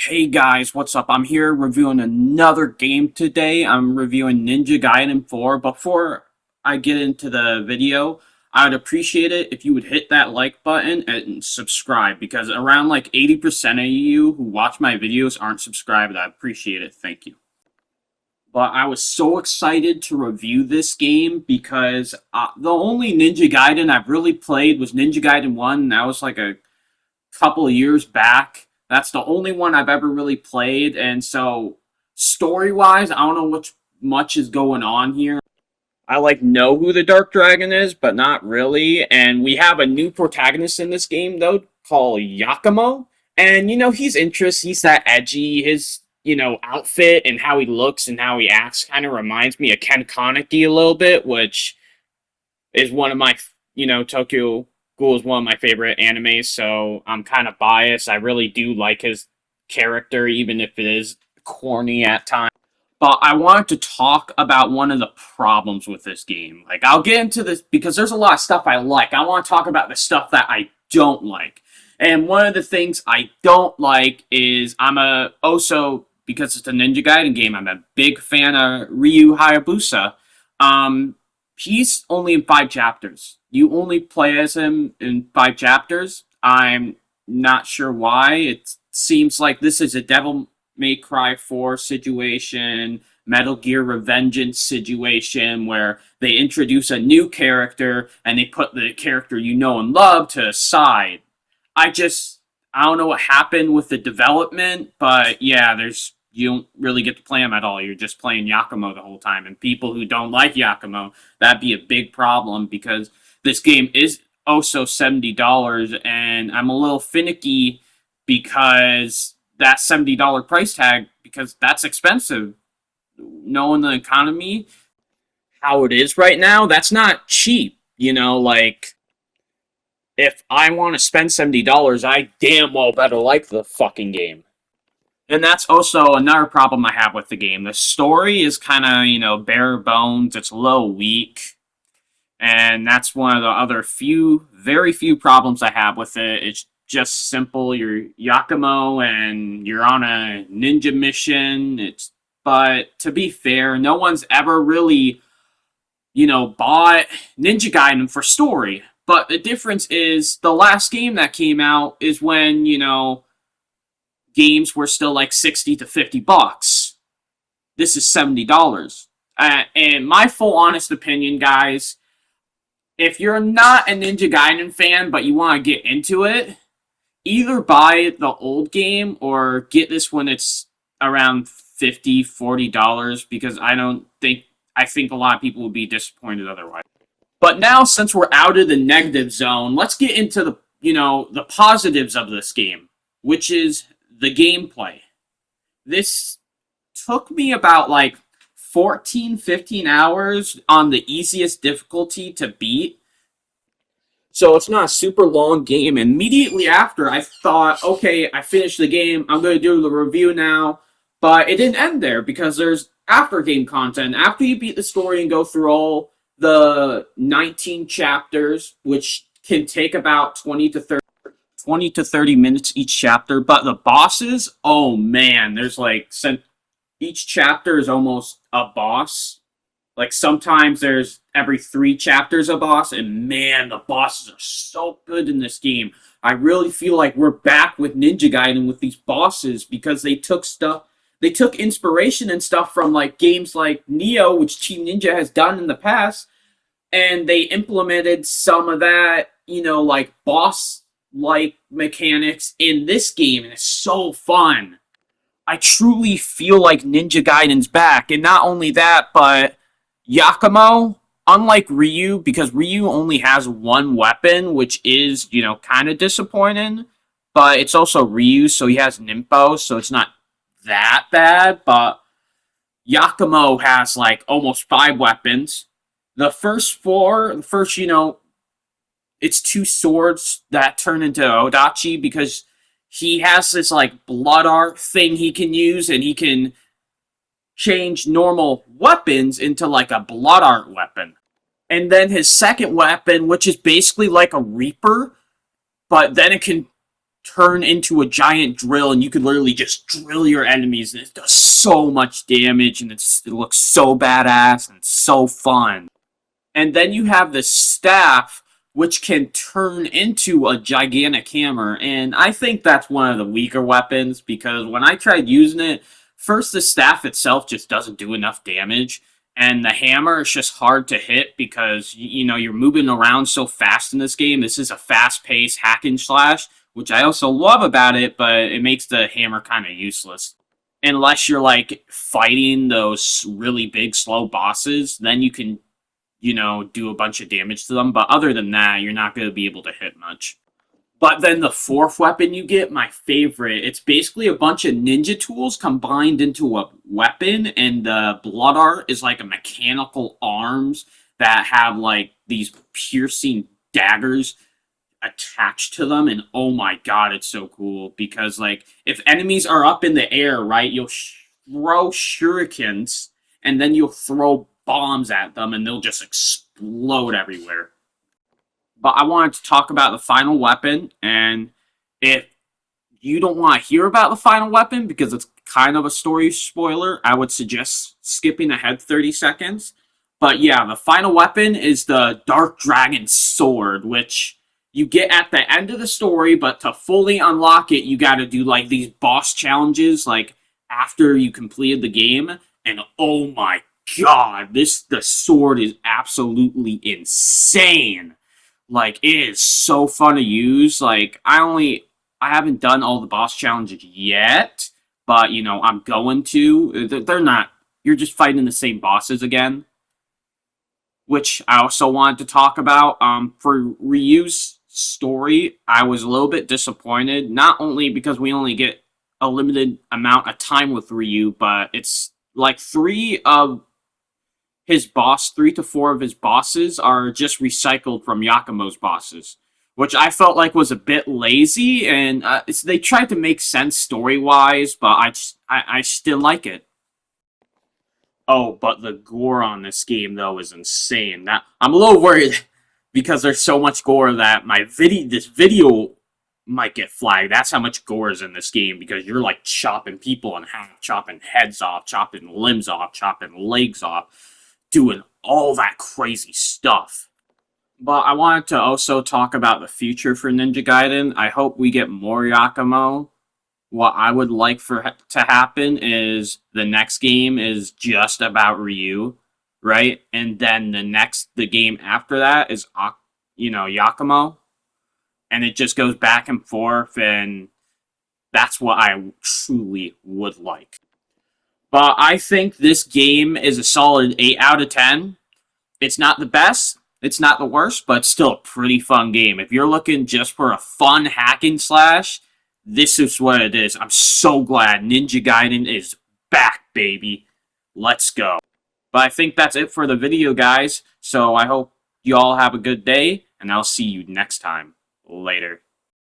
Hey guys, what's up? I'm here reviewing another game today. I'm reviewing Ninja Gaiden 4. Before I get into the video, I would appreciate it if you would hit that like button and subscribe because around like 80% of you who watch my videos aren't subscribed. I appreciate it. Thank you. But I was so excited to review this game because the only Ninja Gaiden I've really played was Ninja Gaiden 1, and that was like a couple of years back. That's the only one I've ever really played, and so story wise, I don't know what much is going on here. I like know who the Dark Dragon is, but not really. And we have a new protagonist in this game though, called Yakumo. And he's interesting. He's that edgy. His outfit and how he looks and how he acts kind of reminds me of Ken Kaneki a little bit, which is one of my Tokyo Ghoul is one of my favorite animes, so I'm kind of biased. I really do like his character, even if it is corny at times. But I wanted to talk about one of the problems with this game. Like, I'll get into this because there's a lot of stuff I like. I want to talk about the stuff that I don't like. And one of the things I don't like is because it's a Ninja Gaiden game, I'm a big fan of Ryu Hayabusa. Um, he's only in 5 chapters. You only play as him in 5 chapters. I'm not sure why. It seems like this is a Devil May Cry 4 situation, Metal Gear Revengeance situation, where they introduce a new character and they put the character you know and love to the side. I don't know what happened with the development, but yeah, you don't really get to play him at all. You're just playing Yakumo the whole time. And people who don't like Yakumo, that'd be a big problem because this game is also $70, and I'm a little finicky because that $70 price tag, because that's expensive. Knowing the economy, how it is right now, that's not cheap. Like, if I want to spend $70, I damn well better like the fucking game. And that's also another problem I have with the game. The story is kind of, bare bones. It's a little weak. And that's one of the other very few problems I have with it. It's just simple. You're Yakumo and you're on a ninja mission. But to be fair, no one's ever really, bought Ninja Gaiden for story. But the difference is the last game that came out is when, games were still like 60 to $50. This is $70. And my full honest opinion, guys, if you're not a Ninja Gaiden fan but you want to get into it, either buy the old game or get this when it's around $50, $40 because I think a lot of people will be disappointed otherwise. But now, since we're out of the negative zone, let's get into the positives of this game, which is the gameplay. This took me about like 14, 15 hours on the easiest difficulty to beat. So it's not a super long game. Immediately after, I thought, okay, I finished the game. I'm going to do the review now. But it didn't end there because there's after game content. After you beat the story and go through all the 19 chapters, which can take about 20 to 30 minutes each chapter. But the bosses, oh man, there's like each chapter is almost a boss. Like sometimes there's every 3 chapters a boss, and man, the bosses are so good in this game. I really feel like we're back with Ninja Gaiden with these bosses because they took inspiration and stuff from like games like Neo, which Team Ninja has done in the past, and they implemented some of that, like boss like mechanics in this game, and it's so fun. I truly feel like Ninja Gaiden's back, and not only that, but Yakumo, unlike Ryu, because Ryu only has one weapon, which is, kind of disappointing, but it's also Ryu, so he has Ninpo, so it's not that bad, but Yakumo has like almost 5 weapons. It's 2 swords that turn into Odachi because he has this like blood art thing he can use, and he can change normal weapons into like a blood art weapon. And then his second weapon, which is basically like a Reaper, but then it can turn into a giant drill, and you could literally just drill your enemies, and it does so much damage, and it looks so badass and so fun. And then you have the staff, which can turn into a gigantic hammer. And I think that's one of the weaker weapons because when I tried using it, first, the staff itself just doesn't do enough damage. And the hammer is just hard to hit because, you're moving around so fast in this game. This is a fast paced hack and slash, which I also love about it, but it makes the hammer kind of useless. Unless you're like fighting those really big, slow bosses, then you can do a bunch of damage to them. But other than that, you're not going to be able to hit much. But then the fourth weapon you get, my favorite, it's basically a bunch of ninja tools combined into a weapon, and the blood art is like a mechanical arms that have like these piercing daggers attached to them, and oh my god, it's so cool because like if enemies are up in the air, right, you'll throw shurikens and then you'll throw bombs at them and they'll just explode everywhere. But I wanted to talk about the final weapon, and if you don't want to hear about the final weapon because it's kind of a story spoiler, I would suggest skipping ahead 30 seconds. But yeah, the final weapon is the Dark Dragon Sword, which you get at the end of the story, but to fully unlock it, you gotta do like these boss challenges like after you completed the game, and oh my god, the sword is absolutely insane. Like, it is so fun to use. Like, I haven't done all the boss challenges yet, but, I'm going to. They're not, you're just fighting the same bosses again, which I also wanted to talk about. For Ryu's story, I was a little bit disappointed, not only because we only get a limited amount of time with Ryu, but it's like three to four of his bosses are just recycled from Yakumo's bosses, which I felt like was a bit lazy, and they tried to make sense story wise, but I still like it. Oh, but the gore on this game though is insane. That I'm a little worried because there's so much gore that this video might get flagged. That's how much gore is in this game because you're like chopping people in half, chopping heads off, chopping limbs off, chopping legs off, doing all that crazy stuff. But I wanted to also talk about the future for Ninja Gaiden. I hope we get more Yakumo. What I would like for to happen is the next game is just about Ryu, right? And then the game after that is Yakumo, and it just goes back and forth, and that's what I truly would like. But I think this game is a solid 8 out of 10. It's not the best, it's not the worst, but it's still a pretty fun game. If you're looking just for a fun hack and slash, this is what it is. I'm so glad Ninja Gaiden is back, baby. Let's go. But I think that's it for the video, guys. So I hope you all have a good day, and I'll see you next time. Later.